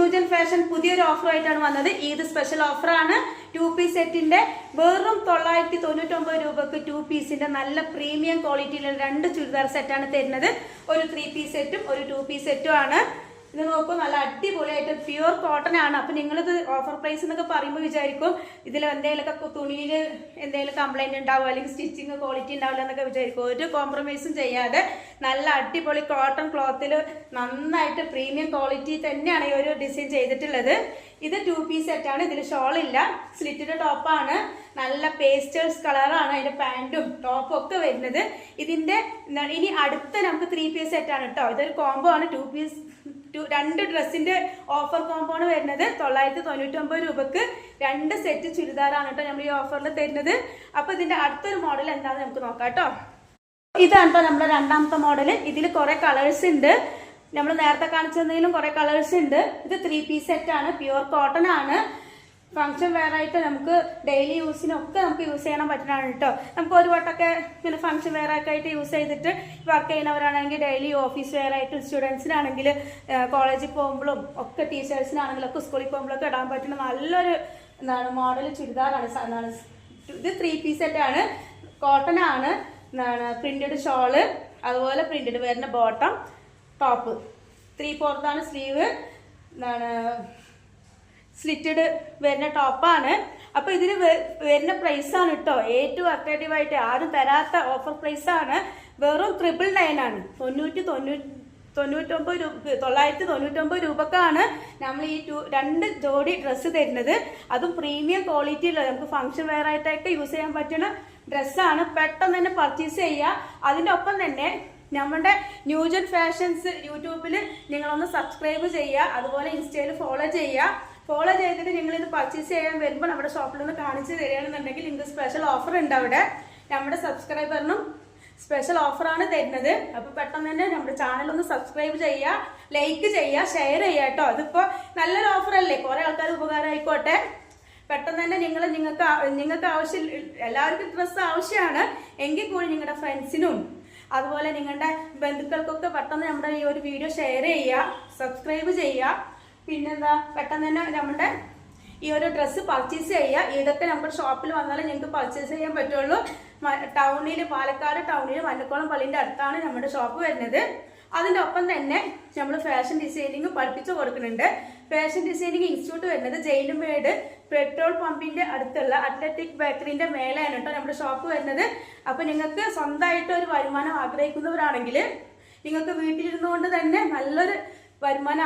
New gen fashion പുതിയൊരു ഓഫറായിട്ടാണ് വന്നത്. Eid special ഓഫറാണ്. 2 പീസ് സെറ്റിന്റെ വെറും 999 രൂപക്ക് 2 പീസിന്റെ നല്ല പ്രീമിയം ക്വാളിറ്റിയിലുള്ള 2 ചുരിദാർ സെറ്റാണ് തരുന്നത്. ഒരു 3 പീസ് സെറ്റും ഒരു 2 പീസ് സെറ്റും ആണ്. ഇത് നോക്കൂ, നല്ല അടിപൊളിയായിട്ട് പ്യുവർ കോട്ടൺ ആണ്. അപ്പൊ നിങ്ങളിത് ഓഫർ പ്രൈസ് എന്നൊക്കെ പറയുമ്പോൾ വിചാരിക്കും ഇതിൽ എന്തെങ്കിലുമൊക്കെ തുണിയിൽ എന്തെങ്കിലും കംപ്ലൈന്റ് ഉണ്ടാവും, അല്ലെങ്കിൽ സ്റ്റിച്ചിങ് ക്വാളിറ്റി ഉണ്ടാവില്ല എന്നൊക്കെ വിചാരിക്കും. ഒരു കോംപ്രമൈസും ചെയ്യാതെ നല്ല അടിപൊളി കോട്ടൺ ക്ലോത്തിൽ നന്നായിട്ട് പ്രീമിയം ക്വാളിറ്റി തന്നെയാണ് ഈ ഒരു ഡിസൈൻ ചെയ്തിട്ടുള്ളത്. ഇത് 2 പീസ് സെറ്റാണ്. ഇതിൽ ഷോൾ ഇല്ല, സ്ലിറ്റഡ് ടോപ്പാണ്. നല്ല പേസ്റ്റേഴ്സ് കളറാണ് അതിന്റെ പാന്റും ടോപ്പും ഒക്കെ വരുന്നത്. ഇതിന്റെ ഇനി അടുത്ത നമുക്ക് 3 പീസ് സെറ്റാണ് കേട്ടോ. ഇതൊരു കോംബോ ആണ്. 2 പീസ് 2 ഡ്രസ്സിന്റെ ഓഫർ കോംബോ ആണ് വരുന്നത്. 999 രൂപക്ക് 2 സെറ്റ് ചുരിദാറാണ് കേട്ടോ നമ്മൾ ഈ ഓഫറിൽ തരുന്നത്. അപ്പൊ ഇതിന്റെ അടുത്തൊരു മോഡൽ എന്താണെന്ന് നമുക്ക് നോക്കാം കേട്ടോ. ഇതാണ് കേട്ടോ നമ്മുടെ രണ്ടാമത്തെ മോഡൽ. ഇതിൽ കുറെ കളേഴ്സ് ഉണ്ട്. നമ്മൾ നേരത്തെ കാണിച്ചതിലും കുറെ കളേഴ്സ് ഉണ്ട്. ഇത് 3 പീസ് സെറ്റ് ആണ്. പ്യുവർ കോട്ടൺ ആണ്. ഫംഗ്ഷൻ വെയർ ആയിട്ട് നമുക്ക് ഡെയിലി യൂസിനൊക്കെ നമുക്ക് യൂസ് ചെയ്യാൻ പറ്റുന്നതാണ് കേട്ടോ. നമുക്ക് ഒരു വട്ടമൊക്കെ ഇങ്ങനെ ഫംഗ്ഷൻ വെയർ ഒക്കെ ആയിട്ട് യൂസ് ചെയ്തിട്ട് വർക്ക് ചെയ്യുന്നവരാണെങ്കിൽ ഡെയിലി ഓഫീസ് വെയർ ആയിട്ട് സ്റ്റുഡൻസിനാണെങ്കിൽ കോളേജിൽ പോകുമ്പോഴും ഒക്കെ ടീച്ചേഴ്സിനാണെങ്കിലും ഒക്കെ സ്കൂളിൽ പോകുമ്പോഴൊക്കെ ഇടാൻ പറ്റുന്ന നല്ലൊരു മോഡൽ ചുരിദാറാണ്. ഇത് 3 പീസ് സെറ്റ് ആണ്. കോട്ടൺ ആണ്. പ്രിന്റഡ് ഷോള്, അതുപോലെ പ്രിന്റഡ് വരുന്ന ബോട്ടം, ടോപ്പ് 3/4 ആണ് സ്ലീവ്, സ്ലിറ്റഡ് വരുന്ന ടോപ്പാണ്. അപ്പൊ ഇതിന് വരുന്ന പ്രൈസ് ആണ് കേട്ടോ ഏറ്റവും അട്രാക്റ്റീവ് ആയിട്ട് ആരും തരാത്ത ഓഫർ പ്രൈസ് ആണ്. വെറും 999 ആണ്. 999 രൂപക്കാണ് നമ്മൾ ഈ 2 ജോഡി ഡ്രസ്സ് തരുന്നത്. അതും പ്രീമിയം ക്വാളിറ്റിയിലുള്ള നമുക്ക് ഫംഗ്ഷൻ വെയർ ആയിട്ടൊക്കെ യൂസ് ചെയ്യാൻ പറ്റുന്ന ഡ്രസ്സാണ്. പെട്ടെന്ന് തന്നെ പർച്ചേസ് ചെയ്യുക. അതിൻ്റെ ഒപ്പം തന്നെ നമ്മുടെ ന്യൂജൻ ഫാഷൻസ് യൂട്യൂബിൽ നിങ്ങളൊന്ന് സബ്സ്ക്രൈബ് ചെയ്യുക. അതുപോലെ ഇൻസ്റ്റയിൽ ഫോളോ ചെയ്യുക. ഫോളോ ചെയ്തിട്ട് നിങ്ങൾ ഇത് പർച്ചേസ് ചെയ്യാൻ വരുമ്പോൾ നമ്മുടെ ഷോപ്പിൽ നിന്ന് കാണിച്ച് തരികയാണെന്നുണ്ടെങ്കിൽ നിങ്ങൾക്ക് സ്പെഷ്യൽ ഓഫർ ഉണ്ട് അവിടെ. നമ്മുടെ സബ്സ്ക്രൈബറിനും സ്പെഷ്യൽ ഓഫറാണ് തരുന്നത്. അപ്പോൾ പെട്ടെന്ന് തന്നെ നമ്മുടെ ചാനൽ ഒന്ന് സബ്സ്ക്രൈബ് ചെയ്യുക, ലൈക്ക് ചെയ്യുക, ഷെയർ ചെയ്യുക കേട്ടോ. അതിപ്പോൾ നല്ലൊരു ഓഫറല്ലേ, കുറേ ആൾക്കാർ ഉപകാരം ആയിക്കോട്ടെ. പെട്ടെന്ന് തന്നെ നിങ്ങൾക്ക് ആവശ്യം, എല്ലാവർക്കും ഡ്രസ്സ് ആവശ്യമാണ് എങ്കിൽ കൂടി നിങ്ങളുടെ ഫ്രണ്ട്സിനും അതുപോലെ നിങ്ങളുടെ ബന്ധുക്കൾക്കൊക്കെ പെട്ടെന്ന് നമ്മുടെ ഈ ഒരു വീഡിയോ ഷെയർ ചെയ്യുക, സബ്സ്ക്രൈബ് ചെയ്യുക. പിന്നെന്താ, പെട്ടെന്ന് തന്നെ നമ്മുടെ ഈ ഒരു ഡ്രസ്സ് പർച്ചേസ് ചെയ്യുക. ഇതൊക്കെ നമ്മുടെ ഷോപ്പിൽ വന്നാലേ നിങ്ങൾക്ക് പർച്ചേസ് ചെയ്യാൻ പറ്റുള്ളൂ. ടൗണിൽ, പാലക്കാട് ടൗണിൽ മഞ്ഞക്കോളം പള്ളിൻ്റെ അടുത്താണ് നമ്മുടെ ഷോപ്പ് വരുന്നത്. അതിൻ്റെ ഒപ്പം തന്നെ നമ്മൾ ഫാഷൻ ഡിസൈനിങ് പഠിപ്പിച്ചു കൊടുക്കുന്നുണ്ട്. ഫാഷൻ ഡിസൈനിങ് ഇൻസ്റ്റിറ്റ്യൂട്ട് വരുന്നത് ജയിലുമേട് പെട്രോൾ പമ്പിന്റെ അടുത്തുള്ള അത്ലറ്റിക് ബേക്കറിന്റെ മേലെയാണ് കേട്ടോ നമ്മുടെ ഷോപ്പ് വരുന്നത്. അപ്പൊ നിങ്ങൾക്ക് സ്വന്തമായിട്ട് ഒരു വരുമാനം ആഗ്രഹിക്കുന്നവരാണെങ്കിൽ നിങ്ങൾക്ക് വീട്ടിലിരുന്നുകൊണ്ട് തന്നെ നല്ലൊരു വരുമാനം